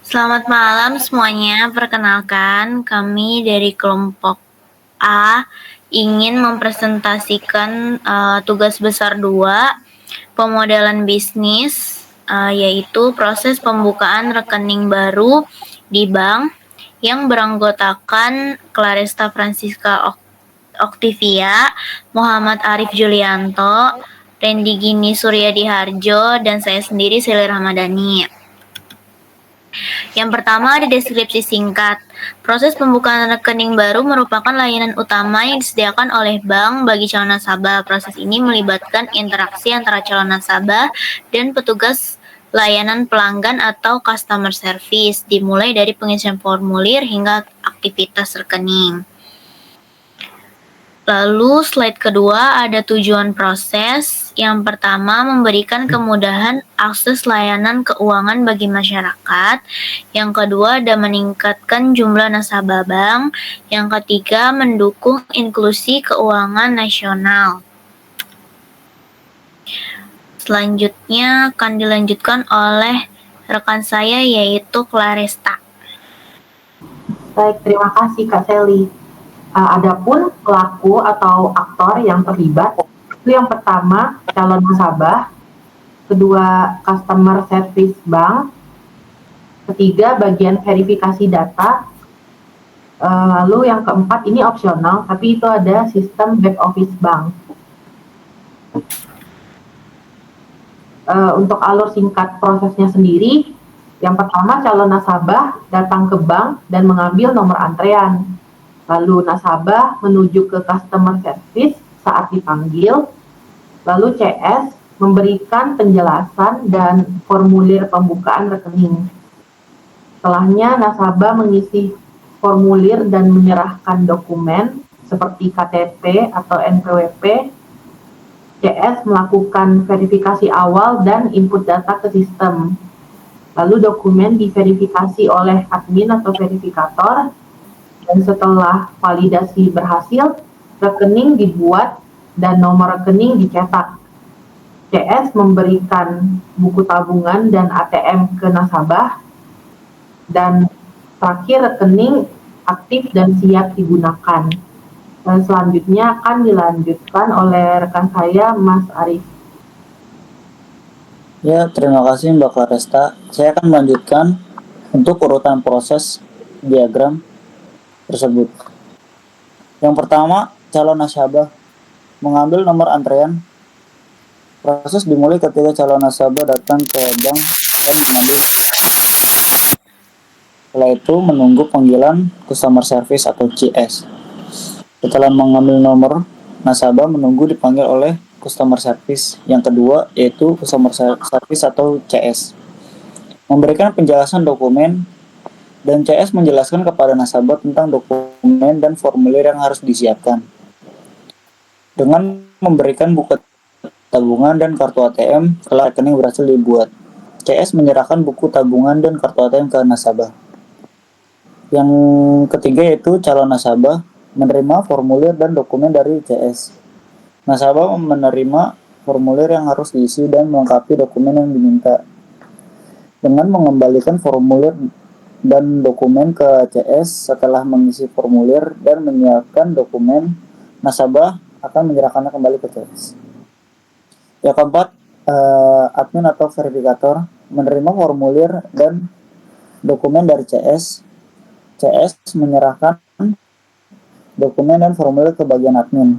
Selamat malam semuanya. Perkenalkan, kami dari kelompok A ingin mempresentasikan tugas besar 2 pemodelan bisnis, yaitu proses pembukaan rekening baru di bank yang beranggotakan Claresta Francisca Octavia, Muhammad Arif Julianto, Randy Gini Suryadi Harjo, dan saya sendiri Seli Ramadhani. Yang pertama ada deskripsi singkat. Proses pembukaan rekening baru merupakan layanan utama yang disediakan oleh bank bagi calon nasabah. Proses ini melibatkan interaksi antara calon nasabah dan petugas layanan pelanggan atau customer service, dimulai dari pengisian formulir hingga aktivitas rekening. Lalu slide kedua ada tujuan proses. Yang pertama memberikan kemudahan akses layanan keuangan bagi masyarakat. Yang kedua ada meningkatkan jumlah nasabah bank. Yang ketiga mendukung inklusi keuangan nasional. Selanjutnya akan dilanjutkan oleh rekan saya yaitu Claresta. Baik, terima kasih Kak Seli. Adapun pelaku atau aktor yang terlibat, itu yang pertama calon nasabah, kedua customer service bank, ketiga bagian verifikasi data, lalu yang keempat ini opsional, tapi itu ada sistem back office bank. Untuk alur singkat prosesnya sendiri, yang pertama calon nasabah datang ke bank dan mengambil nomor antrean. Lalu nasabah menuju ke customer service saat dipanggil, lalu CS memberikan penjelasan dan formulir pembukaan rekening. Setelahnya nasabah mengisi formulir dan menyerahkan dokumen seperti KTP atau NPWP. CS melakukan verifikasi awal dan input data ke sistem. Lalu dokumen diverifikasi oleh admin atau verifikator. Dan setelah validasi berhasil, rekening dibuat dan nomor rekening dicetak. CS memberikan buku tabungan dan ATM ke nasabah, dan terakhir rekening aktif dan siap digunakan. Dan selanjutnya akan dilanjutkan oleh rekan saya, Mas Arif. Ya, terima kasih Mbak Claresta. Saya akan melanjutkan untuk urutan proses diagram tersebut. Yang pertama, calon nasabah mengambil nomor antrean. Proses dimulai ketika calon nasabah datang ke bank dan mengambil. Setelah itu menunggu panggilan customer service atau CS. Setelah mengambil nomor, nasabah menunggu dipanggil oleh customer service. Yang kedua yaitu customer service atau CS. Memberikan penjelasan dokumen, dan CS menjelaskan kepada nasabah tentang dokumen dan formulir yang harus disiapkan. Dengan memberikan buku tabungan dan kartu ATM setelah rekening berhasil dibuat. CS menyerahkan buku tabungan dan kartu ATM ke nasabah. Yang ketiga yaitu calon nasabah menerima formulir dan dokumen dari CS. Nasabah menerima formulir yang harus diisi dan melengkapi dokumen yang diminta. Dengan mengembalikan formulir dan dokumen ke CS setelah mengisi formulir dan menyiapkan dokumen, nasabah akan menyerahkannya kembali ke CS. Yang keempat, admin atau verifikator menerima formulir dan dokumen dari CS. CS menyerahkan dokumen dan formulir ke bagian admin.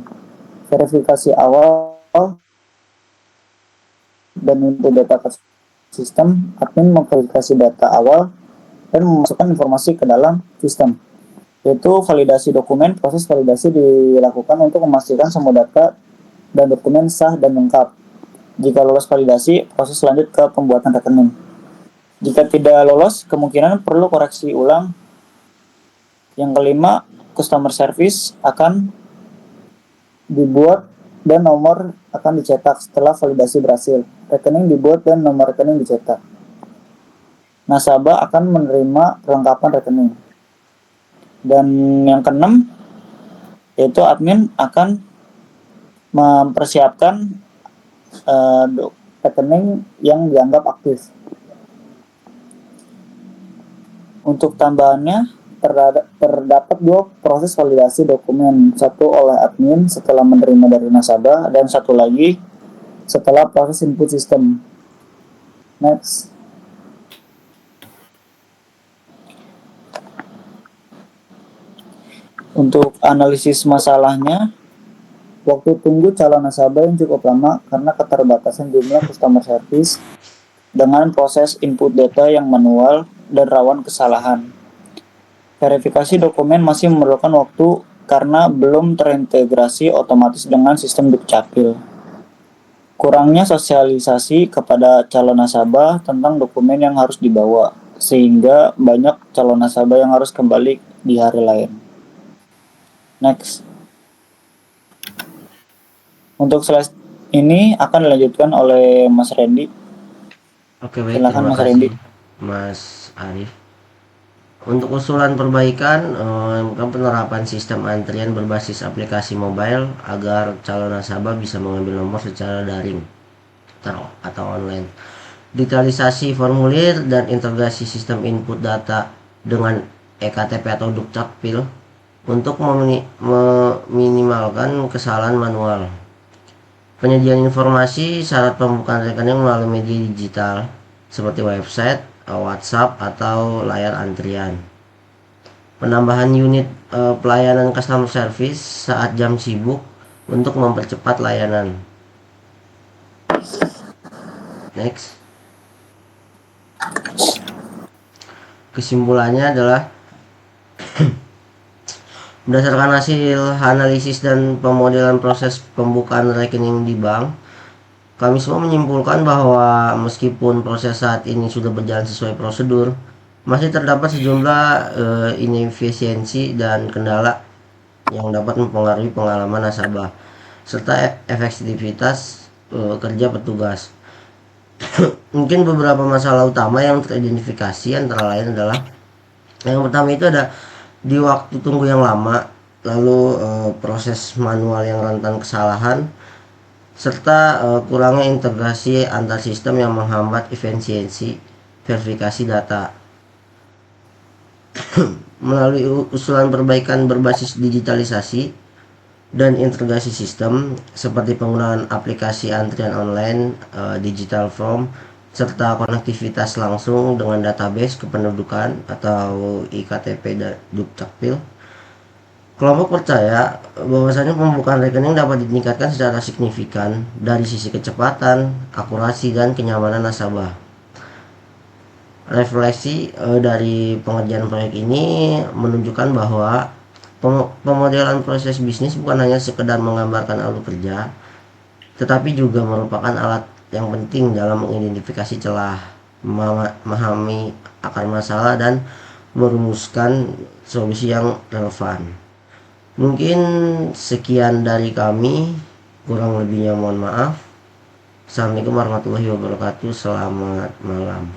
Verifikasi awal dan input data ke sistem, admin memverifikasi data awal dan memasukkan informasi ke dalam sistem. Yaitu validasi dokumen. Proses validasi dilakukan untuk memastikan semua data dan dokumen sah dan lengkap. Jika lolos validasi, proses lanjut ke pembuatan rekening. Jika tidak lolos, kemungkinan perlu koreksi ulang. Yang kelima, customer service akan dibuat dan nomor akan dicetak setelah validasi berhasil. Rekening dibuat dan nomor rekening dicetak. Nasabah akan menerima perlengkapan rekening. Dan yang keenam, yaitu admin akan mempersiapkan rekening yang dianggap aktif. Untuk tambahannya, terdapat dua proses validasi dokumen, satu oleh admin setelah menerima dari nasabah dan satu lagi setelah proses input sistem. Next. Untuk analisis masalahnya, waktu tunggu calon nasabah yang cukup lama karena keterbatasan jumlah customer service dengan proses input data yang manual dan rawan kesalahan. Verifikasi dokumen masih memerlukan waktu karena belum terintegrasi otomatis dengan sistem Dukcapil. Kurangnya sosialisasi kepada calon nasabah tentang dokumen yang harus dibawa, sehingga banyak calon nasabah yang harus kembali di hari lain. Next. Untuk slide ini akan dilanjutkan oleh Mas Randy. Oke, baik, Silakan terima Mas kasih Randy. Mas Arif. Untuk usulan perbaikan, penerapan sistem antrian berbasis aplikasi mobile agar calon nasabah bisa mengambil nomor secara daring atau online. Digitalisasi formulir dan integrasi sistem input data dengan EKTP atau Dukcapil untuk meminimalkan kesalahan manual. Penyediaan informasi syarat pembukaan rekening melalui media digital seperti website, WhatsApp, atau layar antrian. Penambahan unit pelayanan customer service saat jam sibuk untuk mempercepat layanan. Next. Kesimpulannya adalah berdasarkan hasil analisis dan pemodelan proses pembukaan rekening di bank, kami semua menyimpulkan bahwa meskipun proses saat ini sudah berjalan sesuai prosedur, masih terdapat sejumlah inefisiensi dan kendala yang dapat mempengaruhi pengalaman nasabah serta efektivitas kerja petugas. Mungkin beberapa masalah utama yang teridentifikasi antara lain adalah yang pertama itu ada di waktu tunggu yang lama, lalu proses manual yang rentan kesalahan, serta kurangnya integrasi antar sistem yang menghambat efisiensi verifikasi data. Melalui usulan perbaikan berbasis digitalisasi dan integrasi sistem seperti penggunaan aplikasi antrian online, digital form, serta konektivitas langsung dengan database kependudukan atau IKTP dan Dukcapil, kelompok percaya bahwasanya pembukaan rekening dapat ditingkatkan secara signifikan dari sisi kecepatan, akurasi, dan kenyamanan nasabah. Refleksi dari pengerjaan proyek ini menunjukkan bahwa pemodelan proses bisnis bukan hanya sekedar menggambarkan alur kerja, tetapi juga merupakan alat yang penting dalam mengidentifikasi celah, memahami akar masalah, dan merumuskan solusi yang relevan. Mungkin sekian dari kami, kurang lebihnya mohon maaf. Assalamualaikum warahmatullahi wabarakatuh. Selamat malam.